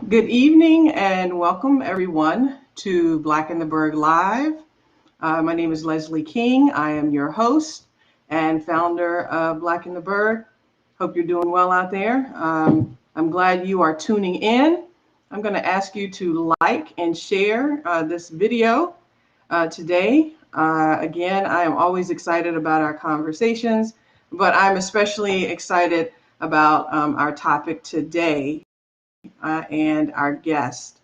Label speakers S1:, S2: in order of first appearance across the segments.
S1: Good evening and welcome everyone to Black in the Berg Live. My name is Leslie King. I am your host and founder of Black in the Berg. Hope you're doing well out there. I'm glad you are tuning in. I'm going to ask you to like and share this video today. Again, I am always excited about our conversations, but I'm especially excited about our topic today and our guest.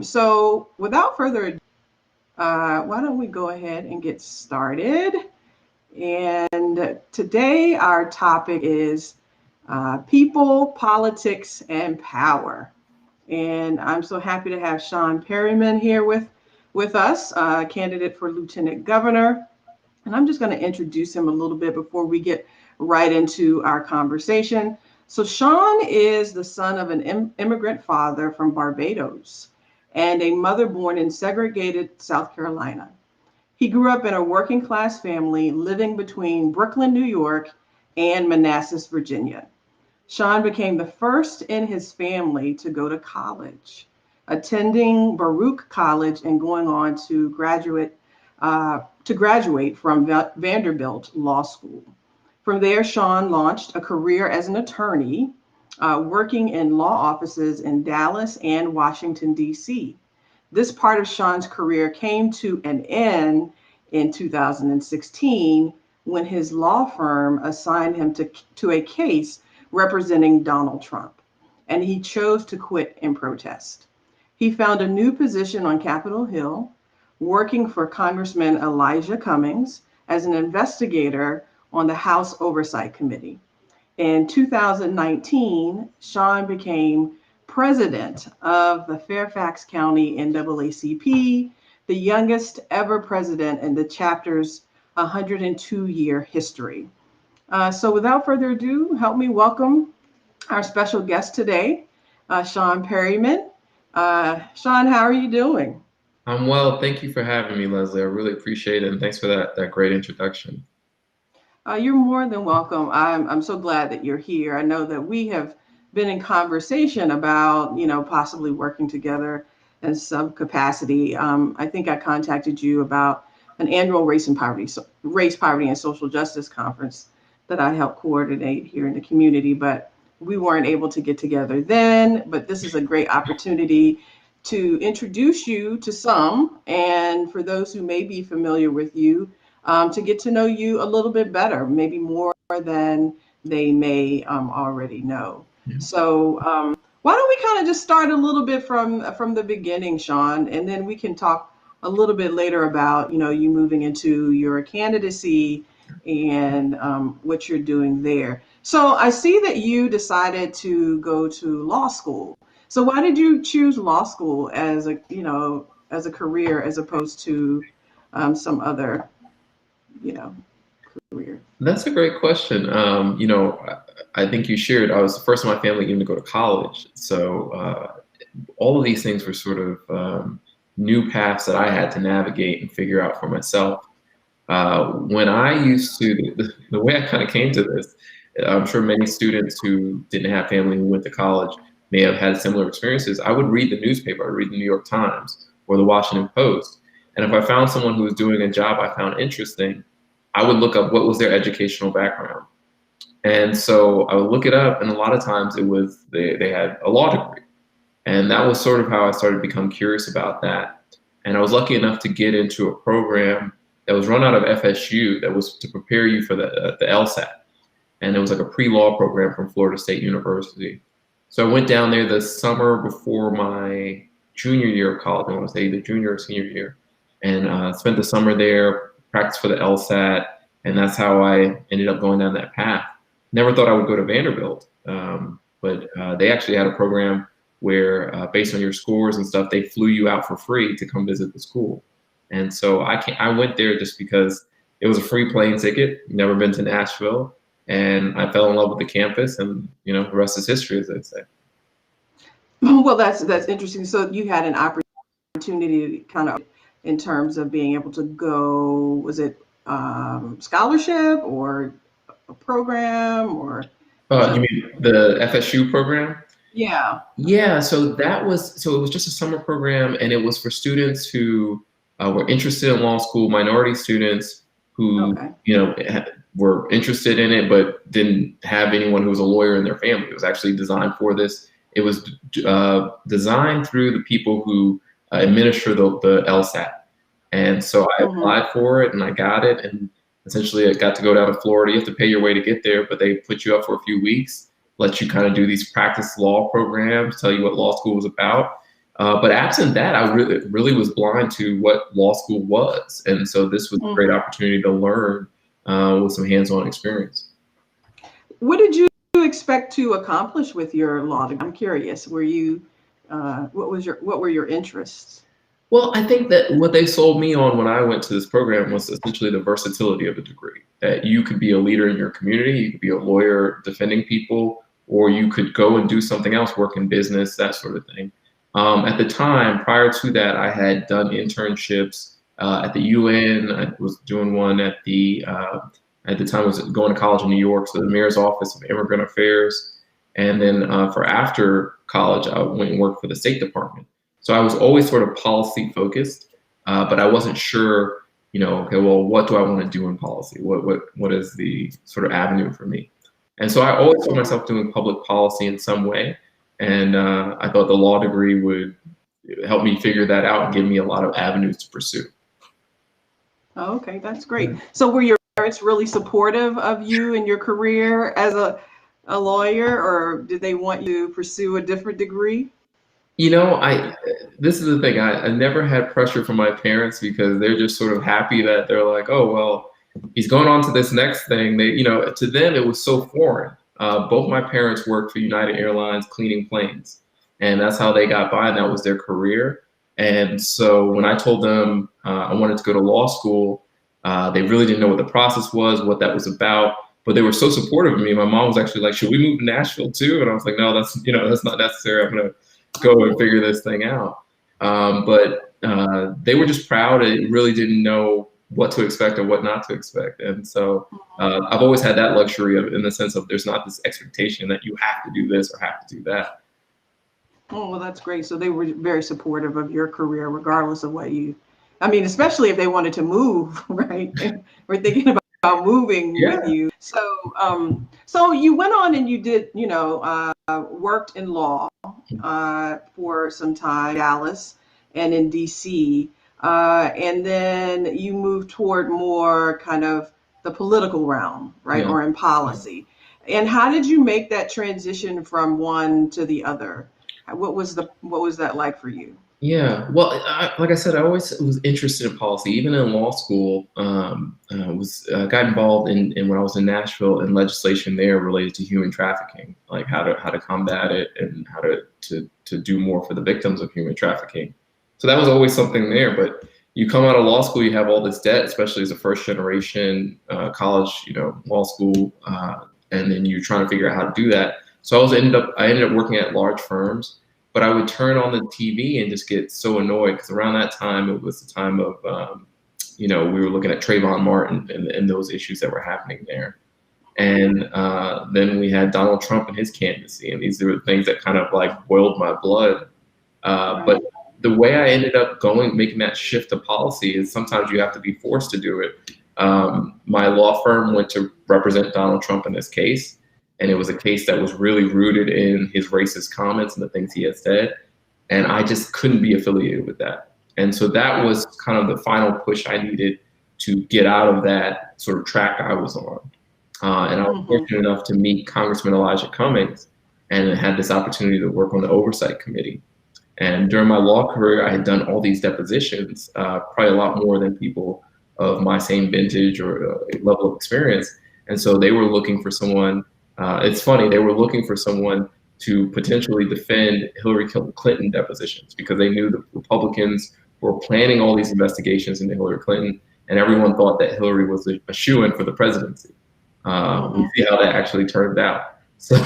S1: So without further ado, why don't we go ahead and get started? And today our topic is people, politics, and power. And I'm so happy to have Sean Perryman here with us, candidate for Lieutenant Governor. And I'm just going to introduce him a little bit before we get right into our conversation. So Sean is the son of an immigrant father from Barbados and a mother born in segregated South Carolina. He grew up in a working class family living between Brooklyn, New York, and Manassas, Virginia. Sean became the first in his family to go to college, attending Baruch College and going on to graduate from Vanderbilt Law School. From there, Sean launched a career as an attorney, working in law offices in Dallas and Washington, D.C. This part of Sean's career came to an end in 2016 when his law firm assigned him to a case representing Donald Trump, and he chose to quit in protest. He found a new position on Capitol Hill, working for Congressman Elijah Cummings as an investigator on the House Oversight Committee. In 2019, Sean became president of the Fairfax County NAACP, the youngest ever president in the chapter's 102-year history. So without further ado, help me welcome our special guest today, Sean Perryman. Sean, how are you doing?
S2: I'm well. Thank you for having me, Leslie. I really appreciate it. And thanks for that great introduction.
S1: You're more than welcome. I'm so glad that you're here. I know that we have been in conversation about, possibly working together in some capacity. I think I contacted you about an annual race, poverty, and social justice conference that I help coordinate here in the community, but we weren't able to get together then. But this is a great opportunity to introduce you to some, and for those who may be familiar with you, to get to know you a little bit better, maybe more than they may already know.
S2: Yeah.
S1: So why don't we kind of just start a little bit from the beginning, Sean, and then we can talk a little bit later about, you moving into your candidacy and what you're doing there. So I see that you decided to go to law school. So why did you choose law school as a career as opposed to some other, career?
S2: That's a great question. I think you shared, I was the first in my family even to go to college. So all of these things were sort of new paths that I had to navigate and figure out for myself. When I used to, the way I kind of came to this, I'm sure many students who didn't have family who went to college may have had similar experiences. I would read the newspaper, I would read the New York Times or the Washington Post. And if I found someone who was doing a job I found interesting, I would look up what was their educational background. And so I would look it up, and a lot of times it was they had a law degree. And that was sort of how I started to become curious about that. And I was lucky enough to get into a program that was run out of FSU that was to prepare you for the LSAT. And it was like a pre-law program from Florida State University. So I went down there the summer before my junior year of college, I want to say either junior or senior year, and spent the summer there, practiced for the LSAT, and that's how I ended up going down that path. Never thought I would go to Vanderbilt, but they actually had a program where based on your scores and stuff, they flew you out for free to come visit the school. And so I went there just because it was a free plane ticket, never been to Nashville, and I fell in love with the campus, and the rest is history, as they'd say.
S1: Well, that's interesting. So you had an opportunity kind of in terms of being able to go, was it scholarship or a program or?
S2: You mean the FSU program?
S1: Yeah.
S2: Yeah, so it was just a summer program, and it was for students who were interested in law school, minority students who,
S1: Okay.
S2: were interested in it but didn't have anyone who was a lawyer in their family. It was actually designed for this. It was designed through the people who administer the LSAT. And so I
S1: Hmm.
S2: applied for it and I got it. And essentially, I got to go down to Florida. You have to pay your way to get there, but they put you up for a few weeks, let you kind of do these practice law programs, tell you what law school was about. But absent that, I really was blind to what law school was. And so this was a great
S1: Hmm.
S2: opportunity to learn with some hands-on experience.
S1: What did you expect to accomplish with your law degree? I'm curious. What were your interests?
S2: Well, I think that what they sold me on when I went to this program was essentially the versatility of the degree. That you could be a leader in your community, you could be a lawyer defending people, or you could go and do something else, work in business, that sort of thing. At the time, prior to that, I had done internships at the UN. I was doing one at the time I was going to college in New York, so the Mayor's Office of Immigrant Affairs. And then for after college, I went and worked for the State Department. So I was always sort of policy focused, but I wasn't sure, okay, well, what do I want to do in policy? What is the sort of avenue for me? And so I always saw
S1: Mhm.
S2: myself doing public policy in some way, and I thought the law degree would help me figure that out and give me a lot of avenues to pursue.
S1: Oh, okay, that's
S2: Yeah.
S1: great. So were your parents really supportive of you and your career as a lawyer, or did they want you to pursue a different degree?
S2: I this is the thing. I never had pressure from my parents because they're just sort of happy that they're like, oh well, he's going on to this next thing. To them it was so foreign. Both my parents worked for United Airlines cleaning planes, and that's how they got by, and that was their career. And so when I told them I wanted to go to law school, they really didn't know what the process was, what that was about. But they were so supportive of me. My mom was actually like, "Should we move to Nashville too?" And I was like, "No, that's not necessary. I'm gonna go and figure this thing out." But they were just proud and really didn't know what to expect or what not to expect. And so I've always had that luxury of, in the sense of there's not this expectation that you have to do this or have to do that.
S1: Oh, well, that's great. So they were very supportive of your career, regardless of I mean, especially if they wanted to move, right? We're thinking about moving with
S2: Yeah,
S1: you. So you went on and you did, worked in law for some time, Dallas and in DC. And then you moved toward more kind of the political realm, right?
S2: yeah.
S1: Or in policy. And how did you make that transition from one to the other? What was that like for you?
S2: Yeah, well, like I said, I always was interested in policy. Even in law school, was got involved in when I was in Nashville in legislation there related to human trafficking, like how to combat it and how to do more for the victims of human trafficking. So that was always something there. But you come out of law school, you have all this debt, especially as a first generation college, law school, and then you're trying to figure out how to do that. So I ended up working at large firms, but I would turn on the TV and just get so annoyed because around that time it was the time of we were looking at Trayvon Martin and those issues that were happening there, and then we had Donald Trump and his candidacy, and these were things that kind of like boiled my blood. But
S1: Right.
S2: the way I ended up making that shift to policy is sometimes you have to be forced to do it. My law firm went to represent Donald Trump in this case, and it was a case that was really rooted in his racist comments and the things he had said, and I just couldn't be affiliated with that. And so that was kind of the final push I needed to get out of that sort of track I was on. And I was
S1: Hmm.
S2: fortunate enough to meet Congressman Elijah Cummings and had this opportunity to work on the oversight committee. And during my law career, I had done all these depositions, probably a lot more than people of my same vintage or level of experience. And so they were looking for someone. It's funny, they were looking for someone to potentially defend Hillary Clinton depositions because they knew the Republicans were planning all these investigations into Hillary Clinton, and everyone thought that Hillary was a shoo-in for the presidency. We
S1: Hmm.
S2: see how that actually turned out. So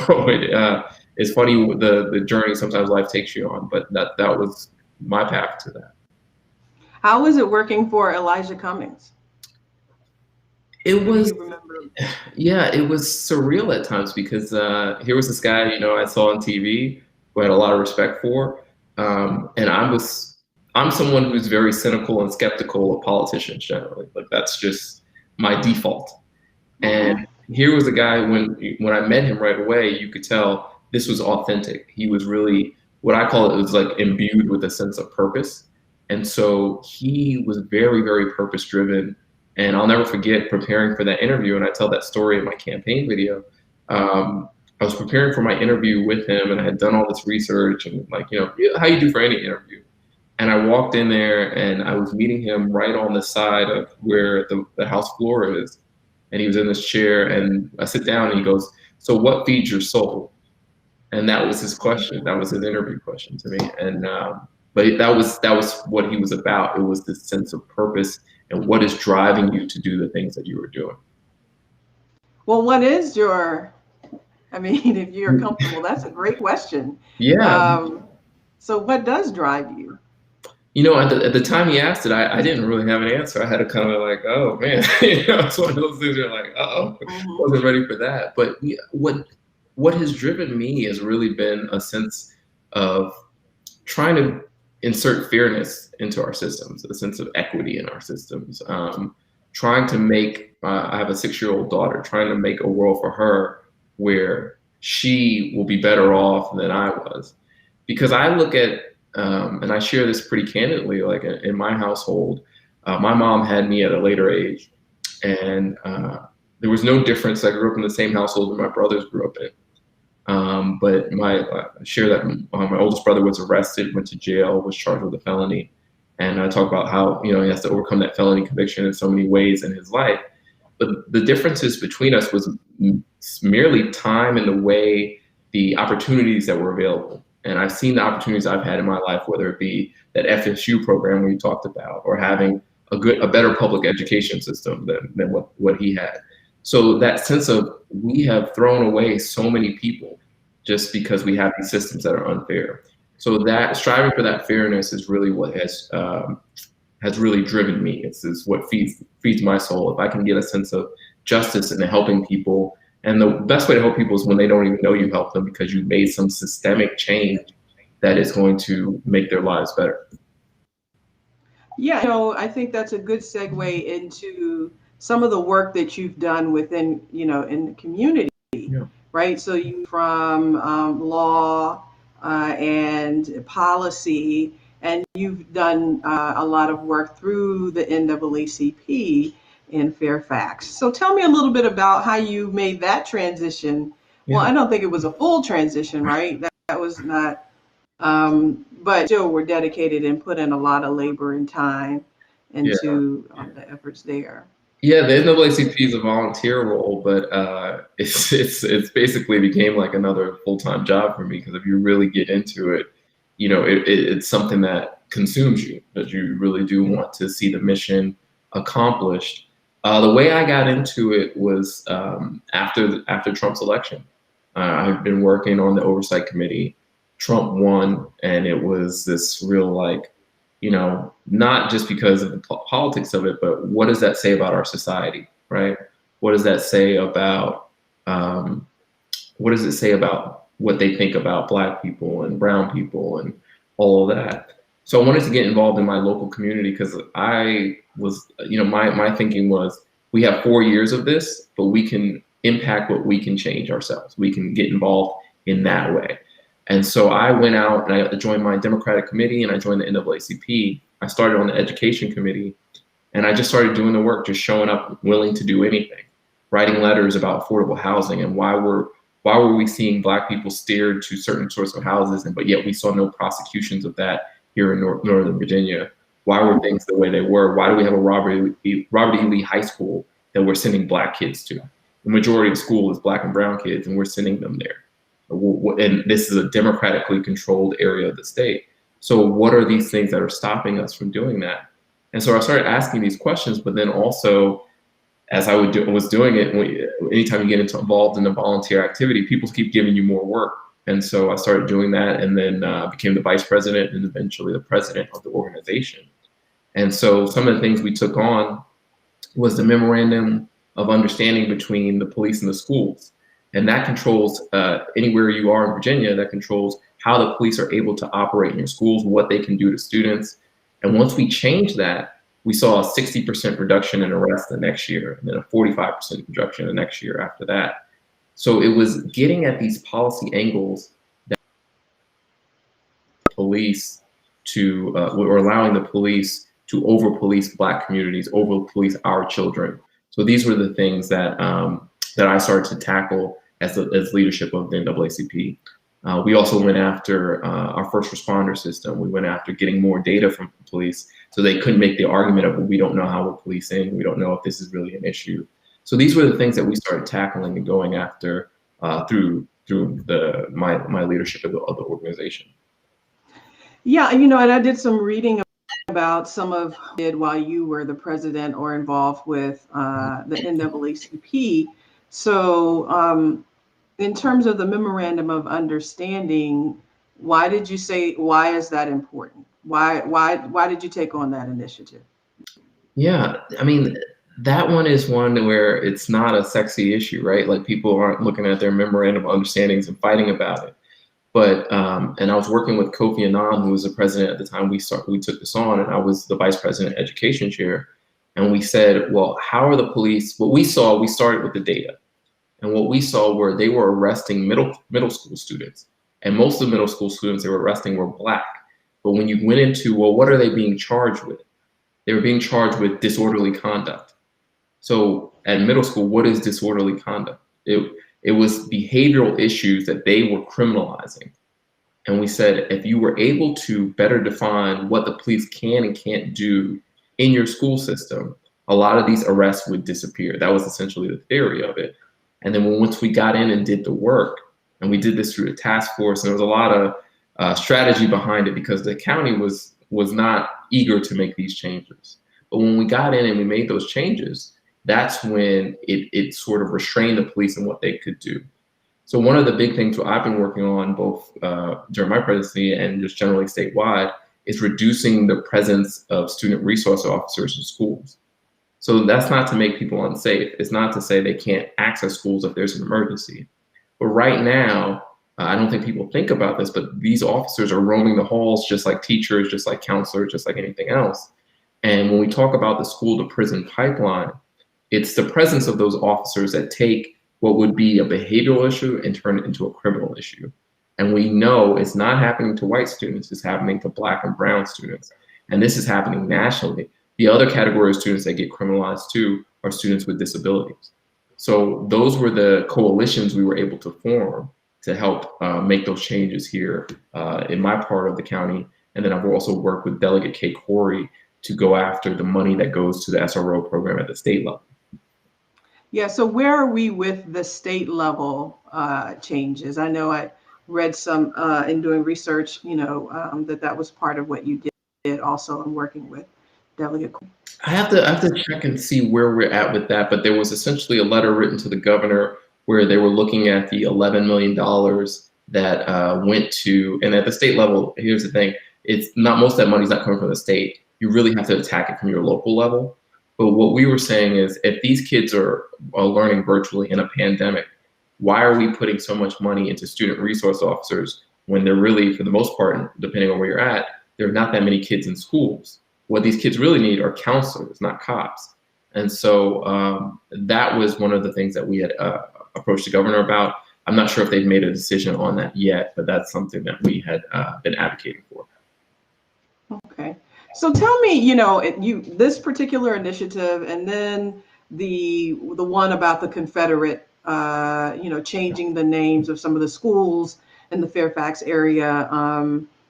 S2: it's funny the journey sometimes life takes you on, but that was my path to that.
S1: How was it working for Elijah Cummings?
S2: It
S1: What do
S2: was
S1: you remember?
S2: Yeah, it was surreal at times because here was this guy I saw on TV who I had a lot of respect for. And I'm someone who's very cynical and skeptical of politicians generally. Like that's just my default. And here was a guy when I met him right away, you could tell this was authentic. He was really what I call it was like imbued with a sense of purpose. And so he was very, very purpose driven. And I'll never forget preparing for that interview. And I tell that story in my campaign video. I was preparing for my interview with him and I had done all this research and like, how you do for any interview. And I walked in there and I was meeting him right on the side of where the house floor is. And he was in this chair and I sit down and he goes, "So what feeds your soul?" And that was his question. That was his interview question to me. And but that was what he was about. It was this sense of purpose and what is driving you to do the things that you were doing.
S1: Well, what is your, I mean, if you're comfortable, that's a great question.
S2: Yeah.
S1: So what does drive you?
S2: At the time he asked it, I didn't really have an answer. I had to kind of like, oh man, it's one of those things you're like, oh, wasn't ready for that. But what has driven me has really been a sense of trying to insert fairness into our systems, a sense of equity in our systems. Trying to make, I have a 6-year-old daughter, trying to make a world for her where she will be better off than I was. Because I look at, and I share this pretty candidly, like in my household, my mom had me at a later age, and there was no difference. I grew up in the same household that my brothers grew up in. But I share that my oldest brother was arrested, went to jail, was charged with a felony. And I talk about how, he has to overcome that felony conviction in so many ways in his life. But the differences between us was merely time and the way the opportunities that were available. And I've seen the opportunities I've had in my life, whether it be that FSU program we talked about, or having a better public education system than what he had. So that sense of we have thrown away so many people just because we have these systems that are unfair. So that striving for that fairness is really what has really driven me. It's what feeds my soul. If I can get a sense of justice and helping people, and the best way to help people is when they don't even know you helped them because you made some systemic change that is going to make their lives better.
S1: Yeah, I think that's a good segue into some of the work that you've done within, in the community, right? So you from law and policy, and you've done a lot of work through the NAACP in Fairfax. So tell me a little bit about how you made that transition. Well, I don't think it was a full transition, right? That was not, but still we're dedicated and put in a lot of labor and time into the efforts there.
S2: Yeah, the NAACP is a volunteer role, but it's basically became like another full-time job for me because if you really get into it, it's something that consumes you, that you really do want to see the mission accomplished. The way I got into it was after Trump's election. I've been working on the oversight committee. Trump won, and it was this real not just because of the politics of it, but what does that say about our society, right? What does that say about what they think about Black people and brown people and all of that? So I wanted to get involved in my local community because I was, my thinking was we have 4 years of this, but we can impact what we can change ourselves. We can get involved in that way. And so I went out and I joined my Democratic committee and I joined the NAACP. I started on the education committee and I just started doing the work, just showing up willing to do anything, writing letters about affordable housing and why were we seeing Black people steered to certain sorts of houses, but yet we saw no prosecutions of that here in Northern Virginia. Why were things the way they were? Why do we have a Robert E. Lee High School that we're sending Black kids to? The majority of the school is Black and brown kids and we're sending them there. And this is a democratically controlled area of the state. So what are these things that are stopping us from doing that? And so I started asking these questions, but then also as I was doing it, anytime you get involved in a volunteer activity, people keep giving you more work. And so I started doing that and then became the vice president and eventually the president of the organization. And so some of the things we took on was the memorandum of understanding between the police and the schools. And that controls anywhere you are in Virginia, that controls how the police are able to operate in your schools, what they can do to students. And once we changed that, we saw a 60% reduction in arrests the next year, and then a 45% reduction the next year after that. So it was getting at these policy angles that police to, or allowing the police to over-police Black communities, over-police our children. So these were the things that that I started to tackle as leadership of the NAACP. We also went after our first responder system. We went after getting more data from police so they couldn't make the argument of, well, we don't know how we're policing, we don't know if this is really an issue. So these were the things that we started tackling and going after through my leadership of the organization.
S1: Yeah, and I did some reading about some of did while you were the president or involved with the NAACP. So in terms of the memorandum of understanding, why did you say, why is that important? Why did you take on that initiative?
S2: Yeah, I mean, that one is one where it's not a sexy issue, right? Like people aren't looking at their memorandum of understandings and fighting about it. But and I was working with Kofi Annan, who was the president at the time we took this on, and I was the vice president education chair. And we said, well, how are the police? What we saw, we started with the data. And what we saw were they were arresting middle school students. And most of the middle school students they were arresting were Black. But when you went into, well, what are they being charged with? They were being charged with disorderly conduct. So at middle school, what is disorderly conduct? It was behavioral issues that they were criminalizing. And we said, if you were able to better define what the police can and can't do in your school system, a lot of these arrests would disappear. That was essentially the theory of it. And then once we got in and did the work, and we did this through a task force, and there was a lot of strategy behind it because the county was not eager to make these changes. But when we got in and we made those changes, that's when it sort of restrained the police and what they could do. So one of the big things I've been working on both during my presidency and just generally statewide is reducing the presence of student resource officers in schools. So that's not to make people unsafe. It's not to say they can't access schools if there's an emergency. But right now, I don't think people think about this, but these officers are roaming the halls just like teachers, just like counselors, just like anything else. And when we talk about the school to prison pipeline, it's the presence of those officers that take what would be a behavioral issue and turn it into a criminal issue. And we know it's not happening to white students, it's happening to Black and brown students. And this is happening nationally. The other category of students that get criminalized too are students with disabilities. So those were the coalitions we were able to form to help make those changes here in my part of the county. And then I've also worked with Delegate Kay Corey to go after the money that goes to the SRO program at the state level.
S1: Yeah, so where are we with the state level changes? I know I read some in doing research, that was part of what you did also in working with Delegate.
S2: I have to check and see where we're at with that, but there was essentially a letter written to the governor where they were looking at the $11 million that went to, and at the state level, here's the thing, it's not, most of that money's not coming from the state. You really have to attack it from your local level. But what we were saying is if these kids are learning virtually in a pandemic, why are we putting so much money into student resource officers when they're really, for the most part, depending on where you're at, there are not that many kids in schools? What these kids really need are counselors, not cops. And so that was one of the things that we had approached the governor about. I'm not sure if they've made a decision on that yet, but that's something that we had been advocating for.
S1: Okay. So tell me, this particular initiative, and then the one about the Confederate, changing the names of some of the schools in the Fairfax area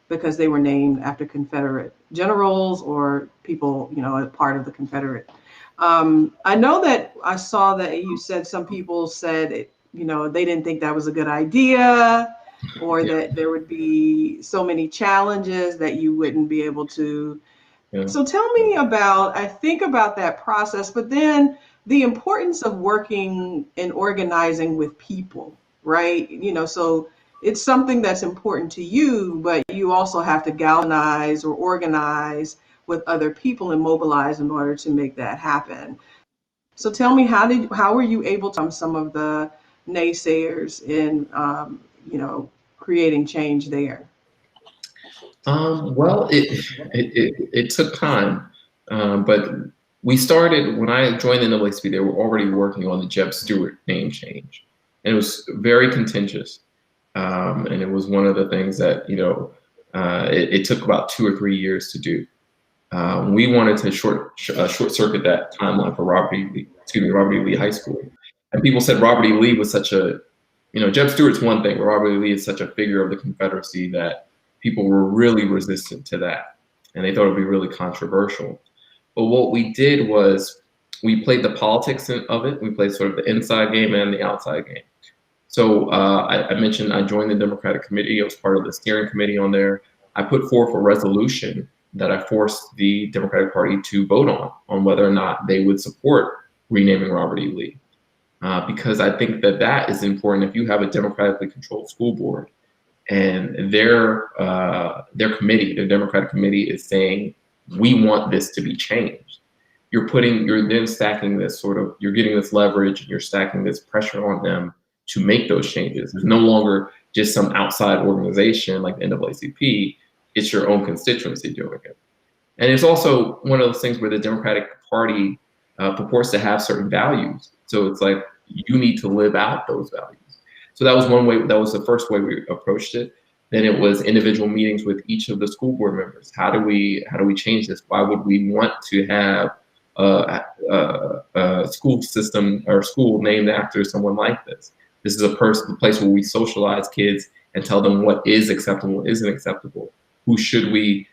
S1: because they were named after Confederate generals or people, a part of the Confederate. I know that I saw that you said some people said, they didn't think that was a good idea, or that there would be so many challenges that you wouldn't be able to. Yeah. So tell me about, I think about that process, but then the importance of working and organizing with people, right? So it's something that's important to you, but you also have to galvanize or organize with other people and mobilize in order to make that happen. So tell me, how were you able to some of the naysayers in, creating change there?
S2: Well, it took time, but we started when I joined the NAACP. They were already working on the Jeb Stuart name change, and it was very contentious. And it was one of the things that it took about 2 or 3 years to do. We wanted to short circuit that timeline for Robert E. Lee High School, and people said Robert E. Lee was such a Jeb Stuart's one thing, but Robert E. Lee is such a figure of the Confederacy that people were really resistant to that, and they thought it would be really controversial. But what we did was we played the politics of it. We played sort of the inside game and the outside game. So I mentioned I joined the Democratic Committee. I was part of the steering committee on there. I put forth a resolution that I forced the Democratic Party to vote on whether or not they would support renaming Robert E. Lee. Because I think that is important. If you have a democratically controlled school board and their committee, their Democratic committee, is saying we want this to be changed, you're then stacking this you're getting this leverage and you're stacking this pressure on them to make those changes. There's no longer just some outside organization like the NAACP. It's your own constituency doing it. And it's also one of those things where the Democratic Party purports to have certain values. So it's like you need to live out those values. So that was one way. That was the first way we approached it. Then it was individual meetings with each of the school board members. How do we change this? Why would we want to have a school system or school named after someone like this? This is a place where we socialize kids and tell them what is acceptable, what isn't acceptable. Who should we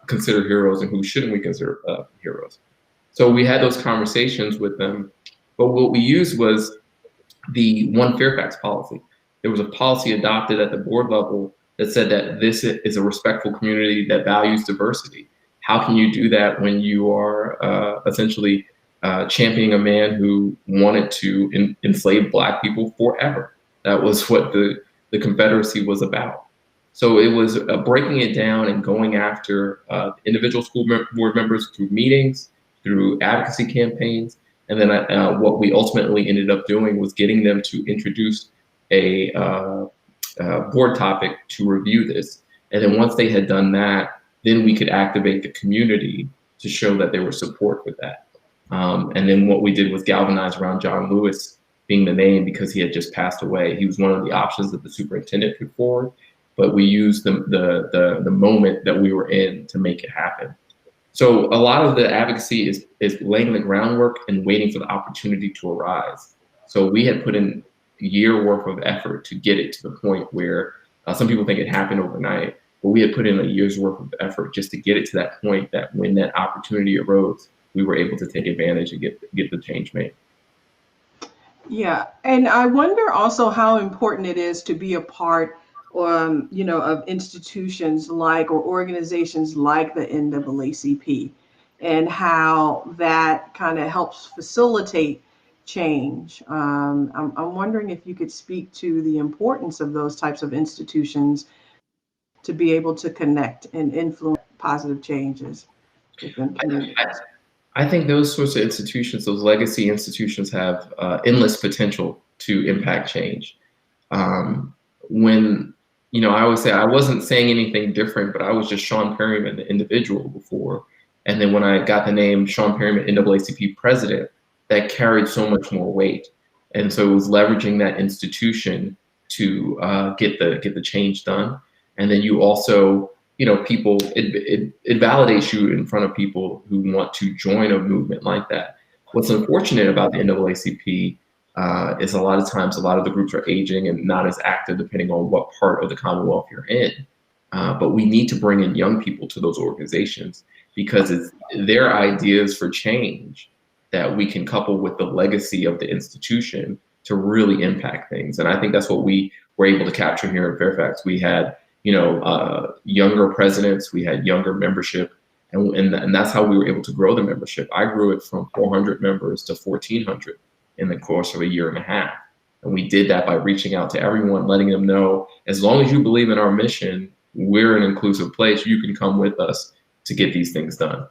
S2: consider heroes and who shouldn't we consider heroes? So we had those conversations with them. But what we used was the One Fairfax policy. There was a policy adopted at the board level that said that this is a respectful community that values diversity. How can you do that when you are essentially championing a man who wanted to enslave Black people forever? That was what the Confederacy was about. So it was breaking it down and going after individual school board members through meetings, through advocacy campaigns. And then what we ultimately ended up doing was getting them to introduce a board topic to review this. And then once they had done that, then we could activate the community to show that there was support for that. And then what we did was galvanize around John Lewis being the name because he had just passed away. He was one of the options that the superintendent put forward, but we used the moment that we were in to make it happen. So a lot of the advocacy is laying the groundwork and waiting for the opportunity to arise. So we had put in a year worth of effort to get it to the point where some people think it happened overnight, but we had put in a year's worth of effort just to get it to that point that when that opportunity arose, we were able to take advantage and get the change made.
S1: Yeah, and I wonder also how important it is to be a part, of institutions like or organizations like the NAACP, and how that kind of helps facilitate change. I'm wondering if you could speak to the importance of those types of institutions to be able to connect and influence positive changes within communities.
S2: I think those sorts of institutions, those legacy institutions, have endless potential to impact change. When I always say I wasn't saying anything different, but I was just Sean Perryman, the individual, before. And then when I got the name Sean Perryman, NAACP president, that carried so much more weight. And so it was leveraging that institution to get the change done. And then you also, people, it validates you in front of people who want to join a movement like that. What's unfortunate about the NAACP is a lot of times a lot of the groups are aging and not as active depending on what part of the Commonwealth you're in. But we need to bring in young people to those organizations because it's their ideas for change that we can couple with the legacy of the institution to really impact things. And I think that's what we were able to capture here in Fairfax. We had younger presidents, we had younger membership, and that's how we were able to grow the membership. I grew it from 400 members to 1,400 in the course of a year and a half. And we did that by reaching out to everyone, letting them know, as long as you believe in our mission, we're an inclusive place, you can come with us to get these things done.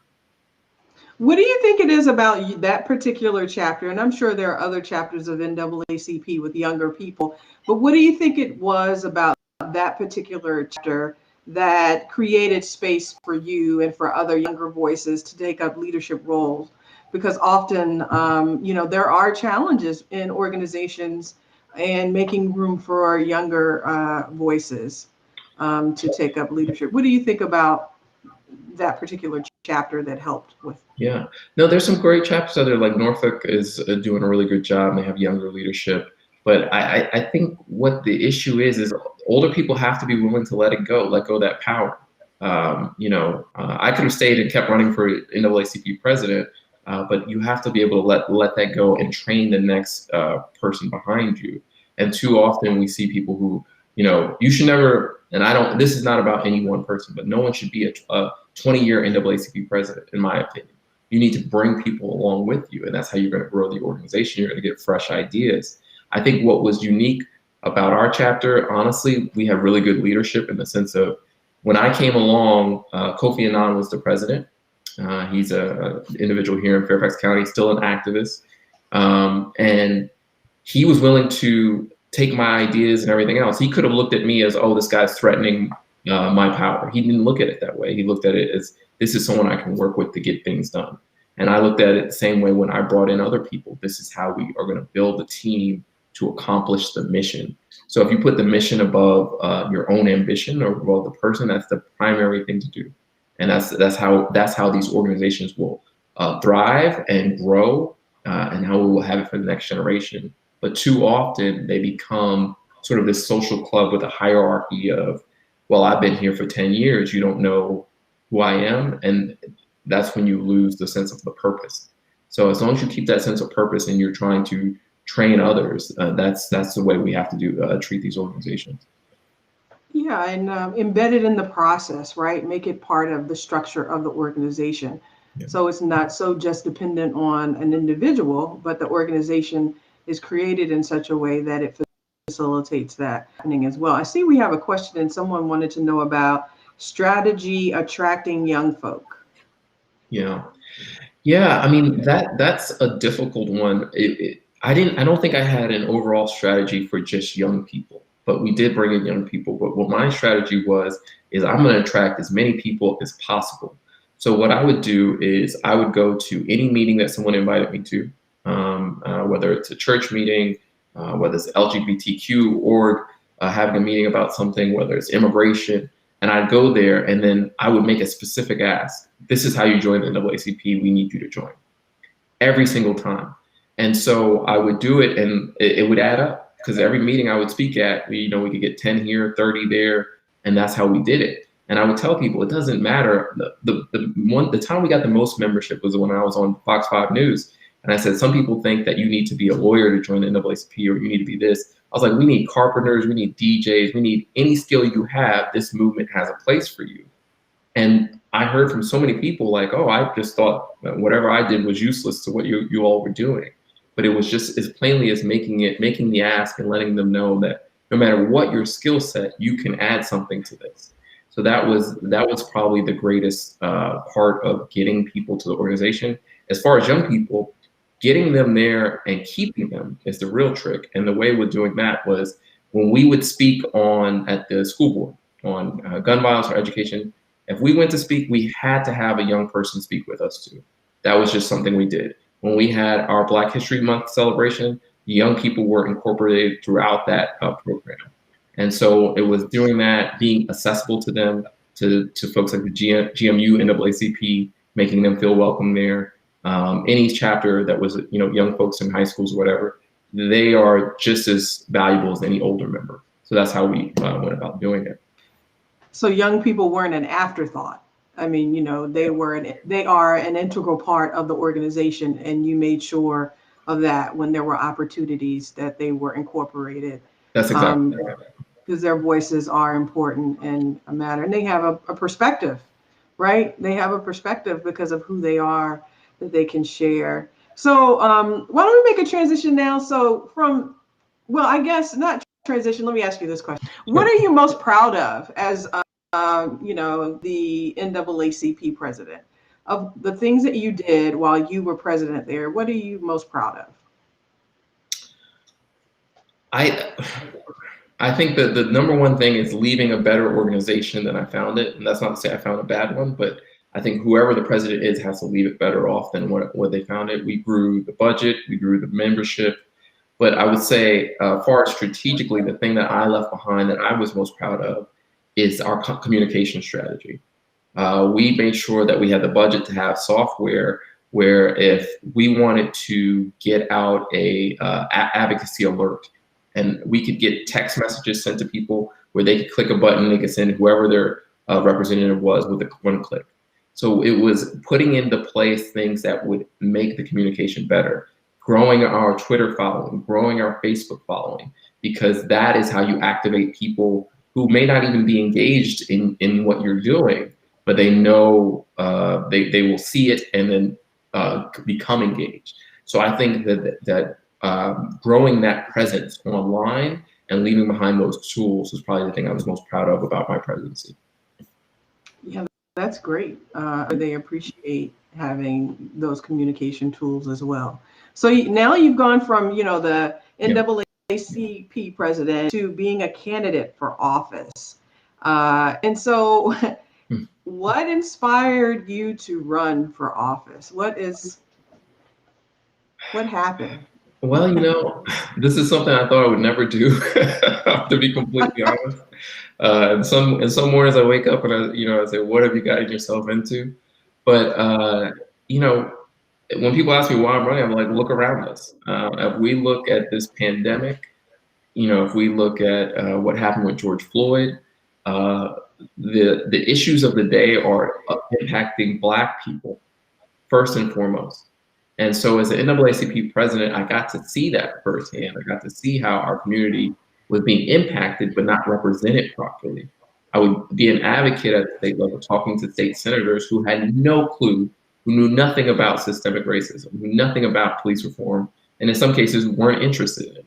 S1: What do you think it is about that particular chapter? And I'm sure there are other chapters of NAACP with younger people, but what do you think it was about that particular chapter that created space for you and for other younger voices to take up leadership roles? Because often, there are challenges in organizations and making room for younger voices to take up leadership. What do you think about that particular chapter that helped with?
S2: Yeah. No, there's some great chapters out there. Like Norfolk is doing a really good job, and they have younger leadership. But I think what the issue is older people have to be willing to let go of that power. I could have stayed and kept running for NAACP president, but you have to be able to let that go and train the next person behind you. And too often we see people who, you should never, and I don't, this is not about any one person, but no one should be a 20-year NAACP president, in my opinion. You need to bring people along with you, and that's how you're going to grow the organization. You're going to get fresh ideas. I think what was unique about our chapter, honestly, we have really good leadership in the sense of when I came along, Kofi Annan was the president. He's an individual here in Fairfax County, still an activist. And he was willing to take my ideas and everything else. He could have looked at me as, oh, this guy's threatening my power. He didn't look at it that way. He looked at it as, this is someone I can work with to get things done. And I looked at it the same way when I brought in other people. This is how we are going to build a team to accomplish the mission. So if you put the mission above your own ambition or above the person, that's the primary thing to do. And that's how these organizations will thrive and grow, and how we will have it for the next generation. But too often they become sort of this social club with a hierarchy of, well, I've been here for 10 years, you don't know who I am. And that's when you lose the sense of the purpose. So as long as you keep that sense of purpose and you're trying to train others, that's the way we have to treat these organizations.
S1: Yeah, and embedded in the process, right? Make it part of the structure of the organization.
S2: Yeah.
S1: So it's not so just dependent on an individual, but the organization is created in such a way that it facilitates that happening as well. I see we have a question, and someone wanted to know about strategy attracting young folk.
S2: Yeah. Yeah, I mean that's a difficult one. I don't think I had an overall strategy for just young people, but we did bring in young people. But what my strategy was is I'm going to attract as many people as possible. So what I would do is I would go to any meeting that someone invited me to, whether it's a church meeting, whether it's LGBTQ org, having a meeting about something, whether it's immigration. And I'd go there and then I would make a specific ask. This is how you join the NAACP. We need you to join every single time. And so I would do it and it would add up because every meeting I would speak at, we could get 10 here, 30 there. And that's how we did it. And I would tell people, it doesn't matter. The time we got the most membership was when I was on Fox 5 News. And I said, some people think that you need to be a lawyer to join the NAACP or you need to be this. I was like, we need carpenters, we need DJs, we need any skill you have. This movement has a place for you. And I heard from so many people like, oh, I just thought that whatever I did was useless to what you all were doing. But it was just as plainly as making the ask and letting them know that no matter what your skill set, you can add something to this. So that was probably the greatest part of getting people to the organization. As far as young people, getting them there and keeping them is the real trick. And the way we're doing that was when we would speak at the school board on gun violence or education, if we went to speak, we had to have a young person speak with us too. That was just something we did. When we had our Black History Month celebration, young people were incorporated throughout that program. And so it was doing that, being accessible to them, to folks like the GMU, NAACP, making them feel welcome there. Any chapter that was, young folks in high schools or whatever, they are just as valuable as any older member. So that's how we went about doing it.
S1: So young people weren't an afterthought. I mean, they are an integral part of the organization, and you made sure of that when there were opportunities that they were incorporated.
S2: That's exactly right.
S1: Because their voices are important and matter, and they have a perspective, right? They have a perspective because of who they are that they can share. So why don't we make a transition now? So I guess not transition. Let me ask you this question. What are you most proud of as, the NAACP president? of the things that you did while you were president there, what are you most proud of?
S2: I I think that the number one thing is leaving a better organization than I found it. And that's not to say I found a bad one, but I think whoever the president is has to leave it better off than what they found it. We grew the budget, we grew the membership. But I would say, far as strategically, the thing that I left behind that I was most proud of is our communication strategy. We made sure that we had the budget to have software where if we wanted to get out a advocacy alert, and we could get text messages sent to people where they could click a button, they could send whoever their representative was with a one click. So it was putting into place things that would make the communication better, growing our Twitter following, growing our Facebook following, because that is how you activate people who may not even be engaged in what you're doing, but they know they will see it and then become engaged. So I think that growing that presence online and leaving behind those tools is probably the thing I was most proud of about my presidency.
S1: Yeah, that's great. They appreciate having those communication tools as well. So now you've gone from, the
S2: Yeah.
S1: NAACP president to being a candidate for office. And so what inspired you to run for office? What happened?
S2: Well, this is something I thought I would never do, to be completely honest. And some mornings I wake up and I say, "What have you gotten yourself into?" But when people ask me why I'm running, I'm like, look around us. If we look at this pandemic, if we look at what happened with George Floyd, the issues of the day are impacting Black people first and foremost. And so as the NAACP president, I got to see that firsthand. I got to see how our community was being impacted but not represented properly. I would be an advocate at the state level, talking to state senators who had no clue, who knew nothing about systemic racism, who knew nothing about police reform, and in some cases weren't interested in it.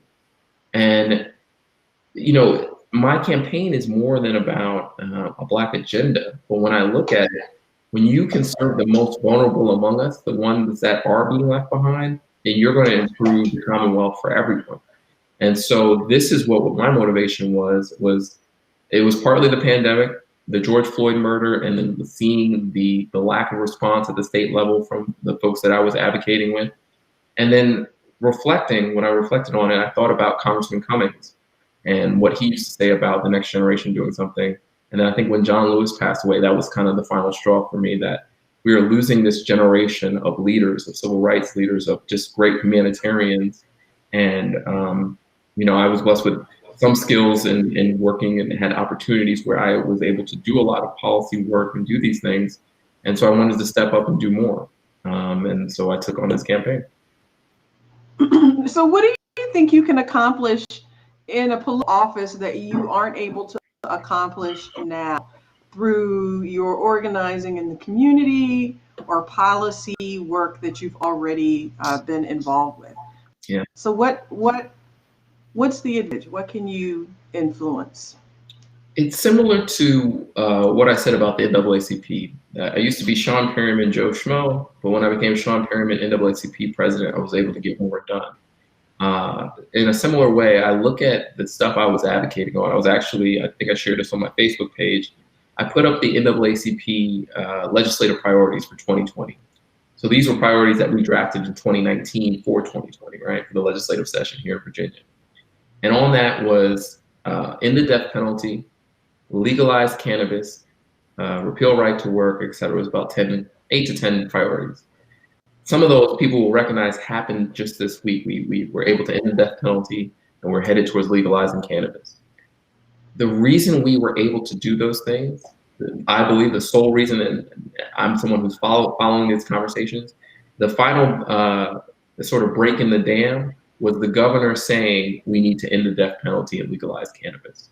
S2: And, my campaign is more than about a Black agenda. But when I look at it, when you can serve the most vulnerable among us, the ones that are being left behind, then you're going to improve the Commonwealth for everyone. And so this is what my motivation was it was partly the pandemic, the George Floyd murder, and then seeing the lack of response at the state level from the folks that I was advocating with. And then when I reflected on it, I thought about Congressman Cummings and what he used to say about the next generation doing something. And then I think when John Lewis passed away, that was kind of the final straw for me, that we are losing this generation of leaders, of civil rights leaders, of just great humanitarians. And, I was blessed with some skills in working and had opportunities where I was able to do a lot of policy work and do these things. And so I wanted to step up and do more. And so I took on this campaign.
S1: So what do you think you can accomplish in a political office that you aren't able to accomplish now through your organizing in the community or policy work that you've already been involved with?
S2: Yeah.
S1: So what's the advantage? What can you influence?
S2: It's similar to what I said about the NAACP. I used to be Sean Perryman, Joe Schmo, but when I became Sean Perryman, NAACP president, I was able to get more done. In a similar way, I look at the stuff I was advocating on. I think I shared this on my Facebook page. I put up the NAACP legislative priorities for 2020. So these were priorities that we drafted in 2019 for 2020, right, for the legislative session here in Virginia. And on that was end the death penalty, legalize cannabis, repeal right to work, et cetera. It was about 8 to 10 priorities. Some of those people will recognize happened just this week. We were able to end the death penalty, and we're headed towards legalizing cannabis. The reason we were able to do those things, I believe the sole reason, and I'm someone who's following these conversations, the final sort of break in the dam was the governor saying we need to end the death penalty and legalize cannabis.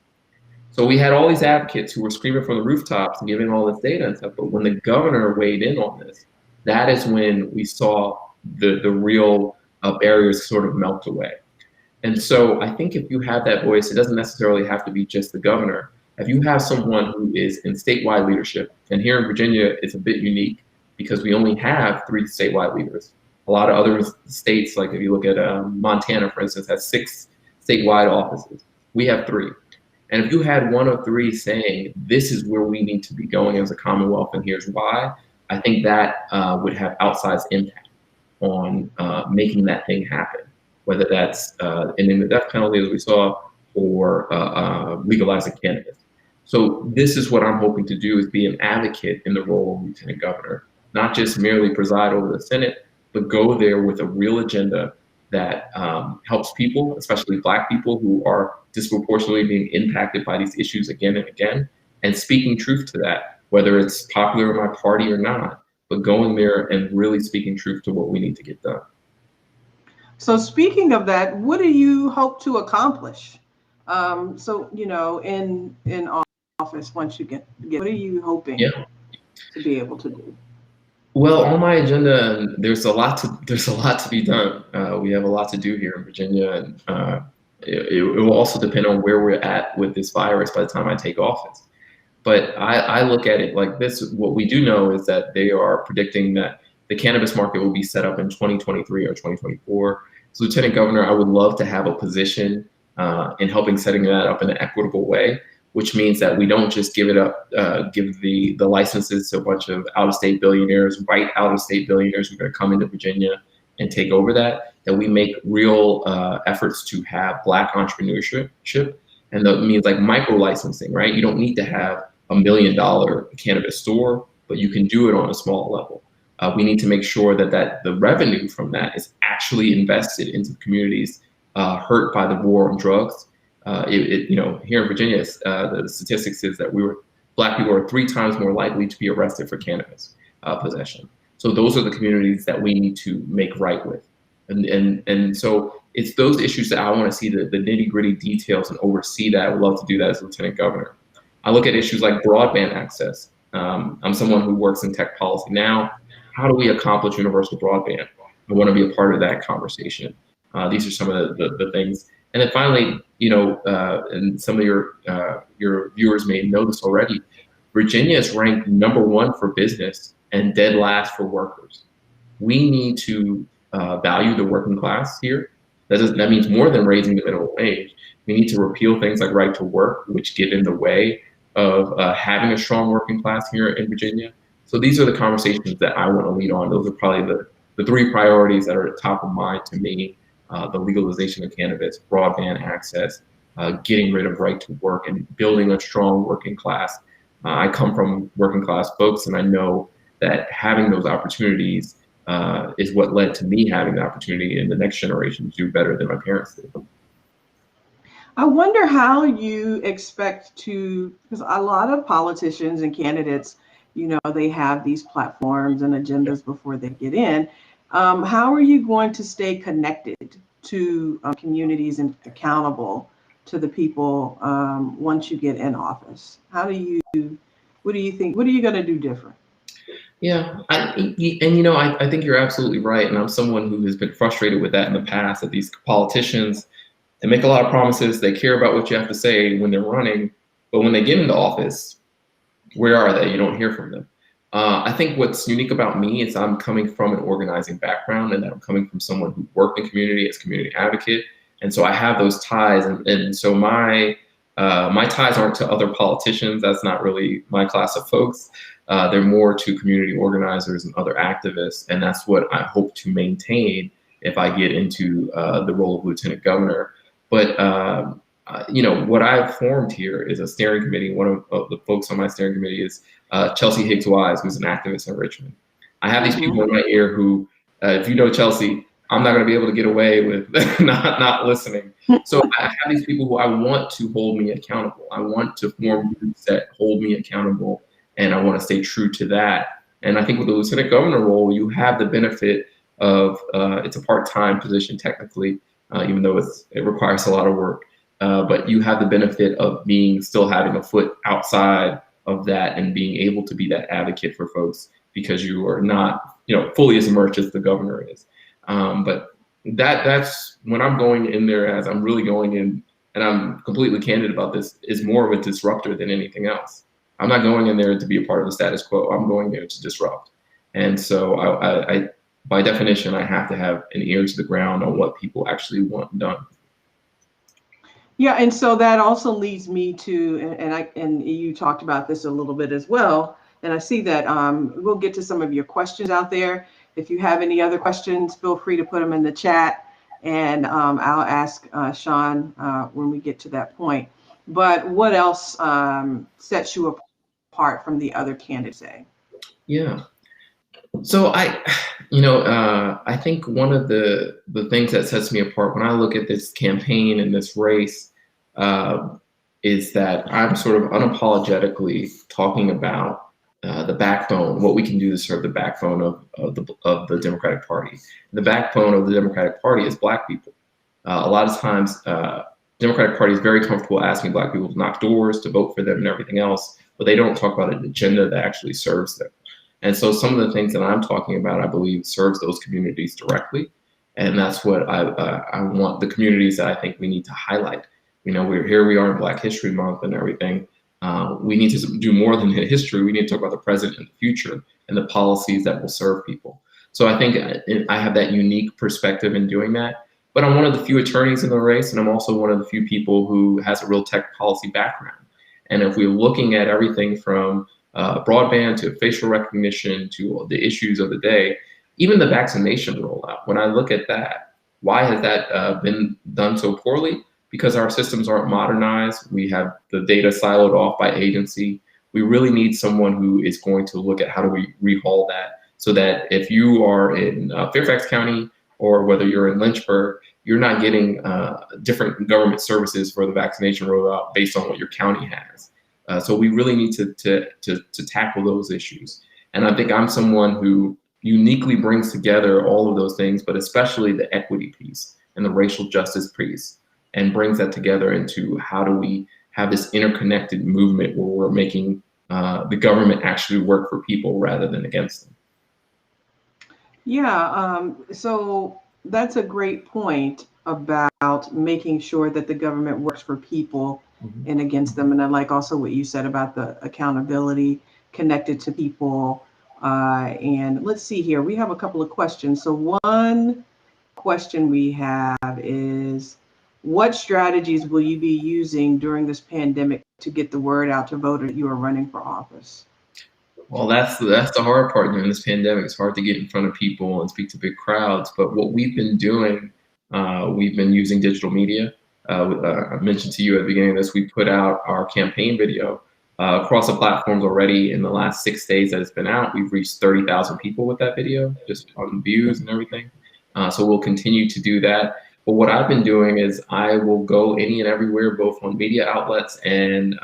S2: So we had all these advocates who were screaming from the rooftops and giving all this data and stuff, but when the governor weighed in on this, that is when we saw the real barriers sort of melt away. And so I think if you have that voice, it doesn't necessarily have to be just the governor. If you have someone who is in statewide leadership, and here in Virginia, it's a bit unique. because we only have 3 statewide leaders. A lot of other states, like if you look at Montana, for instance, has 6 statewide offices. We have 3. And if you had 1 of 3 saying, this is where we need to be going as a Commonwealth and here's why, I think that would have outsized impact on making that thing happen, whether that's ending the death penalty as we saw, or legalizing cannabis. So this is what I'm hoping to do, is be an advocate in the role of lieutenant governor, not just merely preside over the Senate, but go there with a real agenda that helps people, especially Black people who are disproportionately being impacted by these issues again and again, and speaking truth to that, whether it's popular in my party or not, but going there and really speaking truth to what we need to get done.
S1: So speaking of that, what do you hope to accomplish? So, you know, in office, once you get, what are you hoping to be able to do?
S2: Well, on my agenda, there's a lot to be done. We have a lot to do here in Virginia, and it will also depend on where we're at with this virus by the time I take office. But I look at it like this. What we do know is that they are predicting that the cannabis market will be set up in 2023 or 2024. So, Lieutenant Governor, I would love to have a position in helping setting that up in an equitable way, which means that we don't just give it up, give the licenses to a bunch of out-of-state billionaires, white out-of-state billionaires who are going to come into Virginia and take over that we make real efforts to have Black entrepreneurship. And that means like micro licensing, right? You don't need to have $1 million cannabis store, but you can do it on a small level. We need to make sure that the revenue from that is actually invested into communities hurt by the war on drugs. You know, here in Virginia, the statistics is that Black people are 3 times more likely to be arrested for cannabis possession. So those are the communities that we need to make right with. And so it's those issues that I want to see the nitty gritty details and oversee that. I would love to do that as Lieutenant Governor. I look at issues like broadband access. I'm someone who works in tech policy now. How do we accomplish universal broadband? I want to be a part of that conversation. These are some of the things. And then finally, you know, and some of your viewers may know this already, Virginia is ranked #1 for business and dead last for workers. We need to value the working class here. That means more than raising the minimum wage. We need to repeal things like right to work, which get in the way of having a strong working class here in Virginia. So these are the conversations that I want to lead on. Those are probably the 3 priorities that are at top of mind to me. The legalization of cannabis, broadband access, getting rid of right to work, and building a strong working class. I come from working class folks, and I know that having those opportunities is what led to me having the opportunity in the next generation to do better than my parents did.
S1: I wonder how you expect to, because a lot of politicians and candidates, you know, they have these platforms and agendas before they get in. How are you going to stay connected to communities and accountable to the people once you get in office? What do you think? What are you going to do different?
S2: Yeah, and you know, I think you're absolutely right. And I'm someone who has been frustrated with that in the past, that these politicians, they make a lot of promises, they care about what you have to say when they're running, but when they get into office, where are they? You don't hear from them. I think what's unique about me is I'm coming from an organizing background, and that I'm coming from someone who worked in community as community advocate. And so I have those ties. And so my ties aren't to other politicians. That's not really my class of folks. They're more to community organizers and other activists. And that's what I hope to maintain if I get into the role of lieutenant governor. But you know, what I've formed here is a steering committee. One of the folks on my steering committee is Chelsea Higgs-Wise, who's an activist in Richmond. I have these people in my ear who, if you know Chelsea, I'm not going to be able to get away with not listening. So I have these people who I want to hold me accountable. I want to form groups that hold me accountable, and I want to stay true to that. And I think with the lieutenant governor role, you have the benefit of it's a part-time position technically, even though it requires a lot of work. But you have the benefit of still having a foot outside of that and being able to be that advocate for folks, because you are not, you know, fully as immersed as the governor is. But that's when I'm going in there, as I'm really going in, and I'm completely candid about this, is more of a disruptor than anything else. I'm not going in there to be a part of the status quo. I'm going there to disrupt. And so I by definition, I have to have an ear to the ground on what people actually want done.
S1: Yeah, and so that also leads me to, and you talked about this a little bit as well, and I see that we'll get to some of your questions out there. If you have any other questions, feel free to put them in the chat, and I'll ask Sean when we get to that point. But what else sets you apart from the other candidates?
S2: Yeah. So I think one of the things that sets me apart when I look at this campaign and this race is that I'm sort of unapologetically talking about the backbone, what we can do to serve the backbone of the Democratic Party. The backbone of the Democratic Party is Black people. A lot of times, Democratic Party is very comfortable asking Black people to knock doors, to vote for them, and everything else, but they don't talk about an agenda that actually serves them. And so some of the things that I'm talking about, I believe, serves those communities directly. And that's what I want the communities that I think we need to highlight. We are in Black History Month and everything. We need to do more than history. We need to talk about the present and the future and the policies that will serve people. So I think I have that unique perspective in doing that. But I'm one of the few attorneys in the race, and I'm also one of the few people who has a real tech policy background. And if we're looking at everything from broadband to facial recognition to the issues of the day, even the vaccination rollout. When I look at that, why has that been done so poorly? Because our systems aren't modernized. We have the data siloed off by agency. We really need someone who is going to look at how do we rehaul that so that if you are in Fairfax County or whether you're in Lynchburg, you're not getting different government services for the vaccination rollout based on what your county has. So we really need to tackle those issues. And I think I'm someone who uniquely brings together all of those things, but especially the equity piece and the racial justice piece, and brings that together into how do we have this interconnected movement where we're making the government actually work for people rather than against them.
S1: Yeah, so that's a great point about making sure that the government works for people and against them. And I like also what you said about the accountability connected to people. And let's see here, we have a couple of questions. So one question we have is, what strategies will you be using during this pandemic to get the word out to voters that you are running for office?
S2: Well, that's the hard part during this pandemic. It's hard to get in front of people and speak to big crowds. But what we've been doing, we've been using digital media. I mentioned to you at the beginning of this, we put out our campaign video across the platforms already in the last 6 days that it's been out. We've reached 30,000 people with that video, just on views and everything. So we'll continue to do that. But what I've been doing is I will go any and everywhere, both on media outlets and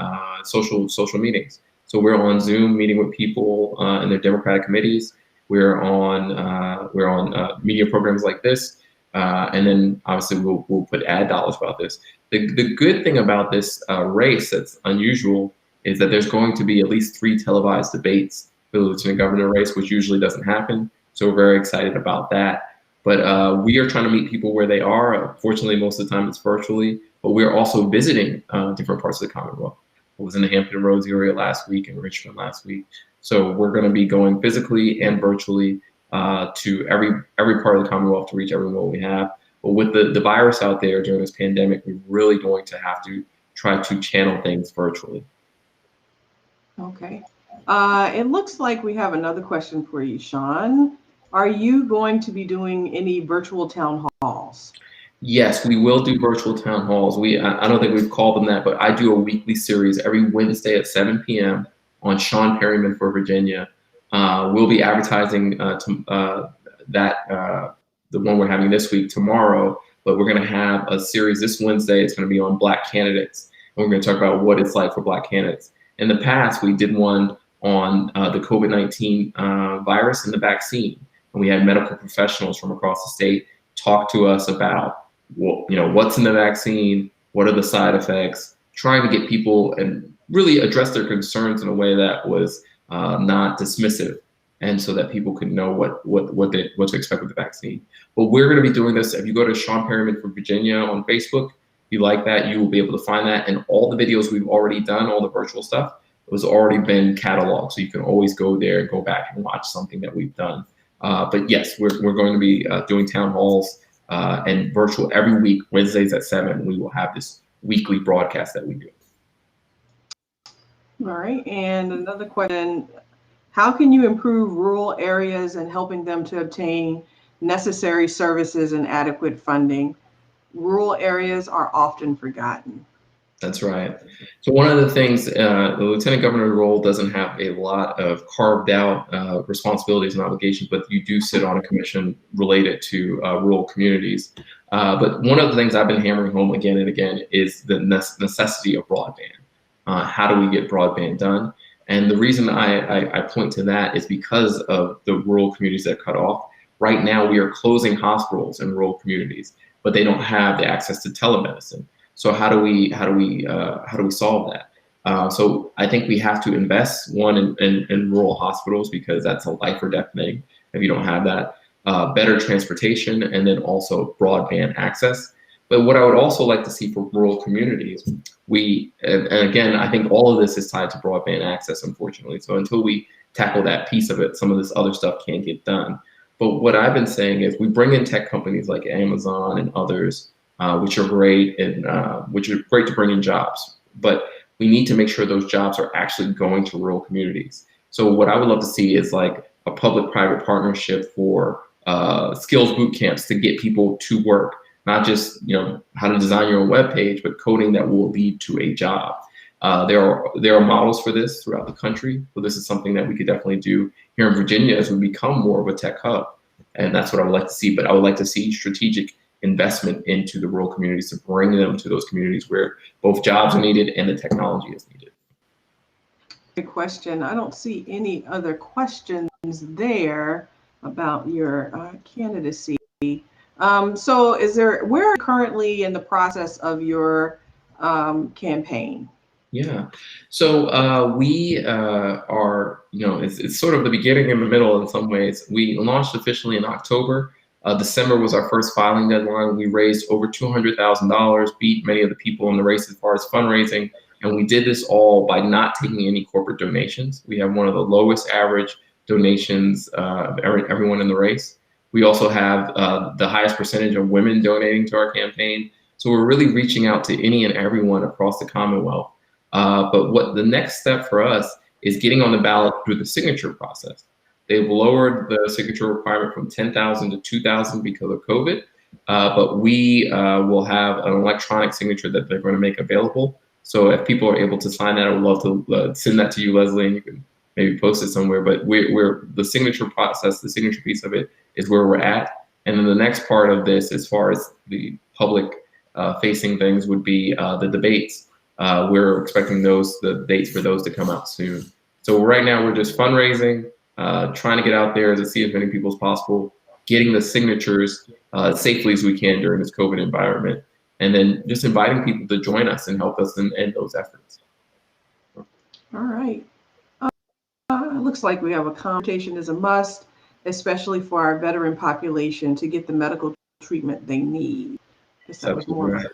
S2: social meetings. So we're on Zoom meeting with people in their Democratic committees. We're on media programs like this, and then obviously we'll put ad dollars about this. The good thing about this race that's unusual is that there's going to be at least 3 televised debates for the lieutenant governor race, which usually doesn't happen. So we're very excited about that. But we are trying to meet people where they are. Fortunately, most of the time it's virtually, but we're also visiting different parts of the Commonwealth. I was in the Hampton Roads area last week and Richmond last week. So we're going to be going physically and virtually to every part of the Commonwealth to reach everyone we have. But with the virus out there during this pandemic, we're really going to have to try to channel things virtually.
S1: Okay. It looks like we have another question for you, Sean. Are you going to be doing any virtual town halls?
S2: Yes, we will do virtual town halls. I don't think we've called them that, but I do a weekly series every Wednesday at 7 p.m. on Sean Perryman for Virginia. We'll be advertising the one we're having this week tomorrow, but we're going to have a series this Wednesday. It's going to be on Black candidates, and we're going to talk about what it's like for Black candidates. In the past, we did one on the COVID-19 virus and the vaccine, and we had medical professionals from across the state talk to us about what's in the vaccine, what are the side effects, trying to get people and really address their concerns in a way that was not dismissive, and so that people could know what to expect with the vaccine. But we're going to be doing this. If you go to Sean Perryman for Virginia on Facebook, if you like that, you will be able to find that, and all the videos we've already done, all the virtual stuff, it was already been cataloged. So you can always go there and go back and watch something that we've done. But yes, we're going to be doing town halls and virtual every week, Wednesdays at 7. We will have this weekly broadcast that we do.
S1: All right. And another question, how can you improve rural areas and helping them to obtain necessary services and adequate funding? Rural areas are often forgotten.
S2: That's right. So one of the things, the lieutenant governor role doesn't have a lot of carved out responsibilities and obligations, but you do sit on a commission related to rural communities. But one of the things I've been hammering home again and again is the necessity of broadband. How do we get broadband done? And the reason I point to that is because of the rural communities that cut off. Right now, we are closing hospitals in rural communities, but they don't have the access to telemedicine. So how do we solve that? So I think we have to invest in rural hospitals, because that's a life or death thing if you don't have that. Better transportation, and then also broadband access. But what I would also like to see for rural communities, and again, I think all of this is tied to broadband access, unfortunately. So until we tackle that piece of it, some of this other stuff can't get done. But what I've been saying is we bring in tech companies like Amazon and others, which are great and which are great to bring in jobs. But we need to make sure those jobs are actually going to rural communities. So what I would love to see is like a public-private partnership for skills boot camps to get people to work, not just how to design your own web page, but coding that will lead to a job. There are models for this throughout the country, but this is something that we could definitely do here in Virginia as we become more of a tech hub. And that's what I would like to see. But I would like to see strategic investment into the rural communities to bring them to those communities where both jobs are needed and the technology is needed.
S1: Good question. I don't see any other questions there about your candidacy. So where are you currently in the process of your campaign?
S2: Yeah, so we are, it's sort of the beginning and the middle in some ways. We launched officially in October. December was our first filing deadline. We raised over $200,000, beat many of the people in the race as far as fundraising. And we did this all by not taking any corporate donations. We have one of the lowest average donations of everyone in the race. We also have the highest percentage of women donating to our campaign. So we're really reaching out to any and everyone across the Commonwealth. But what the next step for us is getting on the ballot through the signature process. They've lowered the signature requirement from 10,000 to 2,000 because of COVID, but we will have an electronic signature that they're going to make available. So if people are able to sign that, I would love to send that to you, Leslie, and you can maybe post it somewhere. But we're the signature process, the signature piece of it is where we're at. And then the next part of this, as far as the public facing things, would be the debates. We're expecting the dates for those to come out soon. So right now we're just fundraising, trying to get out there to see as many people as possible, getting the signatures safely as we can during this COVID environment, and then just inviting people to join us and help us in those efforts.
S1: All right. Looks like we have a conversation is a must, especially for our veteran population to get the medical treatment they need. I guess that was more of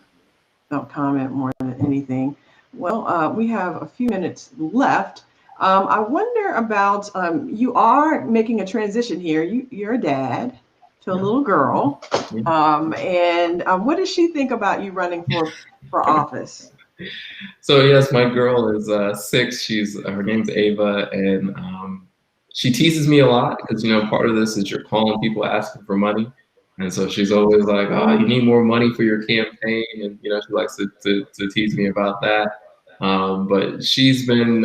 S1: a comment more than anything. Well, we have a few minutes left. I wonder about, you are making a transition here. You're a dad to a little girl. And what does she think about you running for office?
S2: So yes, my girl is 6. Her name's Ava, and she teases me a lot because part of this is you're calling people asking for money, and so she's always like, "Oh, you need more money for your campaign," and she likes to tease me about that. But she's been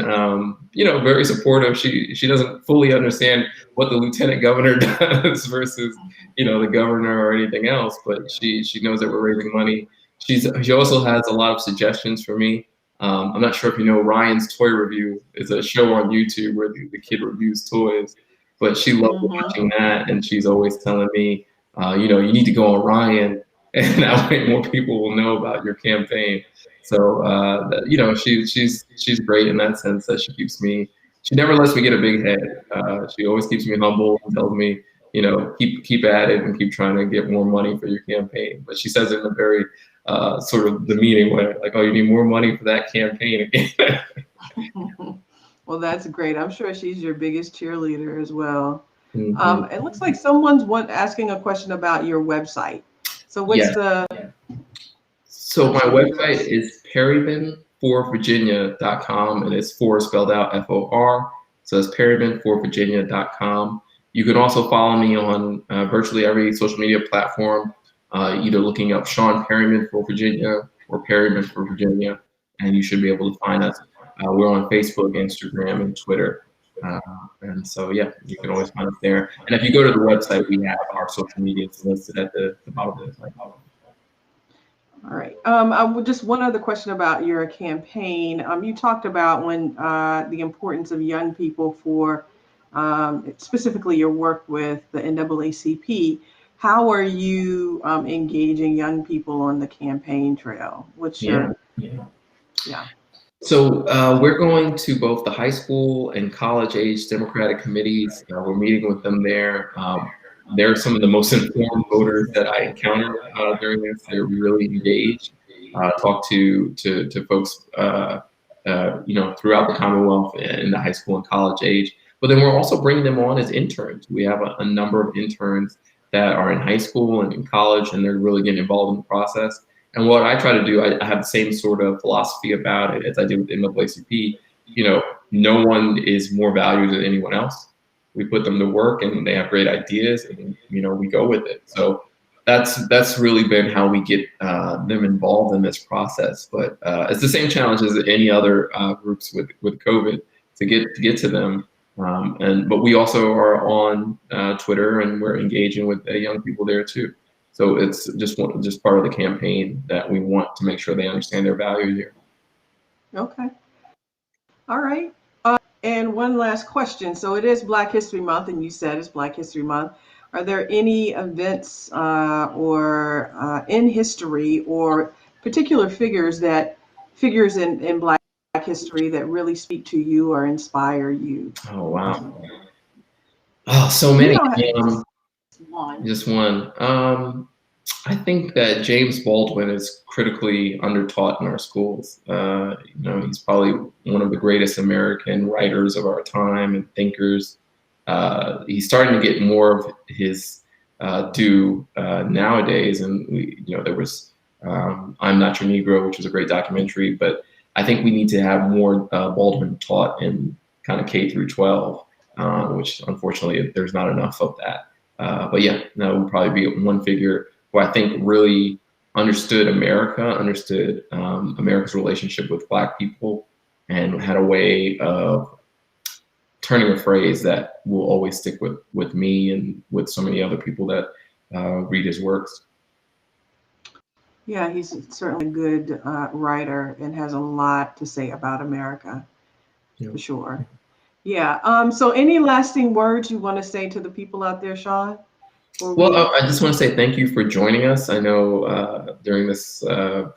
S2: very supportive. She doesn't fully understand what the lieutenant governor does versus the governor or anything else, but she knows that we're raising money. She also has a lot of suggestions for me. I'm not sure if you know Ryan's Toy Review is a show on YouTube where the kid reviews toys, but she loves watching that, and she's always telling me, you need to go on Ryan, and that way more people will know about your campaign. So she's great in that sense that she never lets me get a big head. She always keeps me humble and tells me, keep at it and keep trying to get more money for your campaign. But she says it in a very sort of demeaning way, like, "Oh, you need more money for that campaign again."
S1: Well, that's great. I'm sure she's your biggest cheerleader as well.
S2: Hmm.
S1: It looks like someone's asking a question about your website. So what's
S2: Yes.
S1: the
S2: So my website
S1: address?
S2: is perryman4virginia.com, and it's four spelled out FOR. So it's perryman4virginia.com. You can also follow me on virtually every social media platform, either looking up Sean Perryman for Virginia or Perryman for Virginia, and you should be able to find us. We're on Facebook, Instagram, and Twitter. Uh, and so, yeah, you can always find us there. And if you go to the website, we have our social medias listed at the bottom of the site.
S1: All right. I would just one other question about your campaign. You talked about when the importance of young people for specifically your work with the NAACP. How are you engaging young people on the campaign trail? What's
S2: Yeah.
S1: your yeah?
S2: So we're going to both the high school and college age Democratic committees. We're meeting with them there. They're some of the most informed voters that I encounter during this. They're really engaged. Talk to folks, throughout the Commonwealth in the high school and college age. But then we're also bringing them on as interns. We have a number of interns that are in high school and in college, and they're really getting involved in the process. And what I try to do, I have the same sort of philosophy about it as I did with NAACP. You know, no one is more valued than anyone else. We put them to work, and they have great ideas, and we go with it. So that's really been how we get them involved in this process. But it's the same challenge as any other groups with COVID to get to them. But we also are on Twitter, and we're engaging with young people there too. So it's just part of the campaign that we want to make sure they understand their value here.
S1: Okay. All right. And one last question. So it is Black History Month, and you said it's Black History Month. Are there any events or in history or particular figures in Black history that really speak to you or inspire you?
S2: Oh wow! Oh, so
S1: You
S2: many.
S1: don't have
S2: Um,
S1: one.
S2: just one. I think that James Baldwin is critically undertaught in our schools. He's probably one of the greatest American writers of our time and thinkers. He's starting to get more of his due nowadays, and there was "I'm Not Your Negro," which was a great documentary. But I think we need to have more Baldwin taught in kind of K through 12, which unfortunately there's not enough of that. But yeah, that would probably be one figure who I think really understood America, understood America's relationship with Black people, and had a way of turning a phrase that will always stick with me and with so many other people that read his works.
S1: Yeah, he's certainly a good writer and has a lot to say about America
S2: Yeah.
S1: for sure. Yeah. So any lasting words you want to say to the people out there, Sean? Before
S2: Well,
S1: we
S2: I just want to say thank you for joining us. I know during this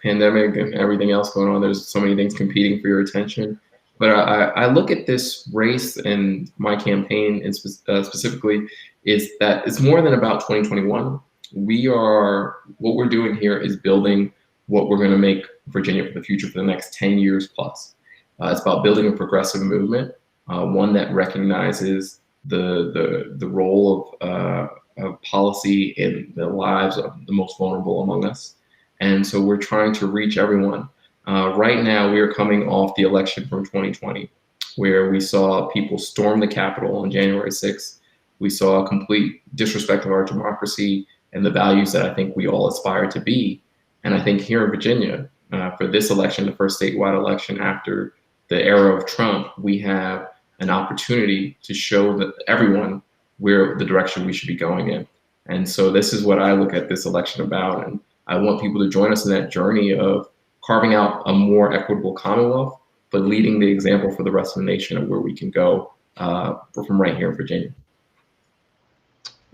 S2: pandemic and everything else going on, there's so many things competing for your attention. But I look at this race and my campaign, and specifically, is that it's more than about 2021. What we're doing here is building what we're going to make Virginia for the future for the next 10 years plus. It's about building a progressive movement, one that recognizes the role of policy in the lives of the most vulnerable among us. And so we're trying to reach everyone. Right now, we are coming off the election from 2020, where we saw people storm the Capitol on January 6th. We saw a complete disrespect of our democracy and the values that I think we all aspire to be. And I think here in Virginia, for this election, the first statewide election after the era of Trump, we have an opportunity to show that everyone where the direction we should be going in. And so this is what I look at this election about. And I want people to join us in that journey of carving out a more equitable Commonwealth, but leading the example for the rest of the nation of where we can go from right here in Virginia.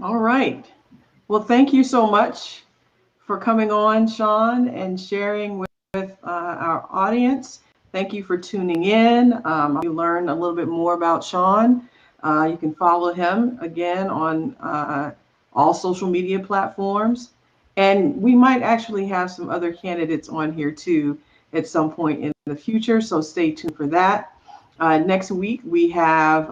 S1: All right. Well, thank you so much for coming on, Sean, and sharing with our audience. Thank you for tuning in. You learned a little bit more about Sean. You can follow him again on all social media platforms. And we might actually have some other candidates on here too at some point in the future. So stay tuned for that. Next week, we have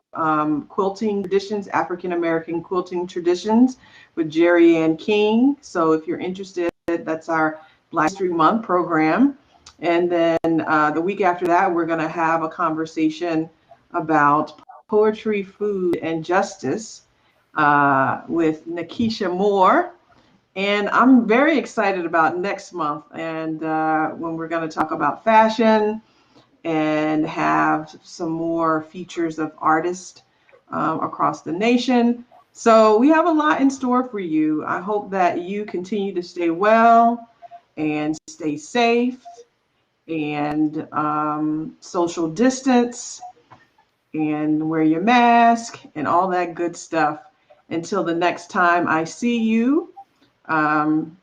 S1: quilting traditions, African American quilting traditions with Jerry Ann King. So if you're interested, that's our Black History Month program. And then the week after that, we're going to have a conversation about poetry, food, and justice with Nikisha Moore. And I'm very excited about next month and when we're going to talk about fashion and have some more features of artists across the nation. So we have a lot in store for you. I hope that you continue to stay well and stay safe and social distance and wear your mask and all that good stuff. Until the next time I see you, um,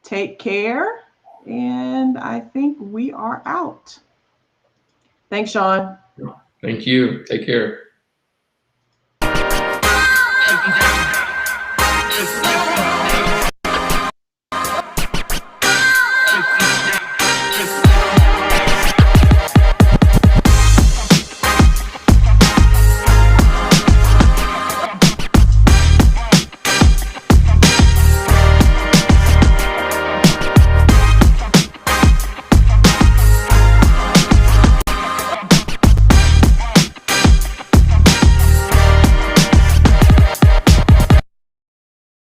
S1: take care. And I think we are out. Thanks, Sean.
S2: Thank you. Take care.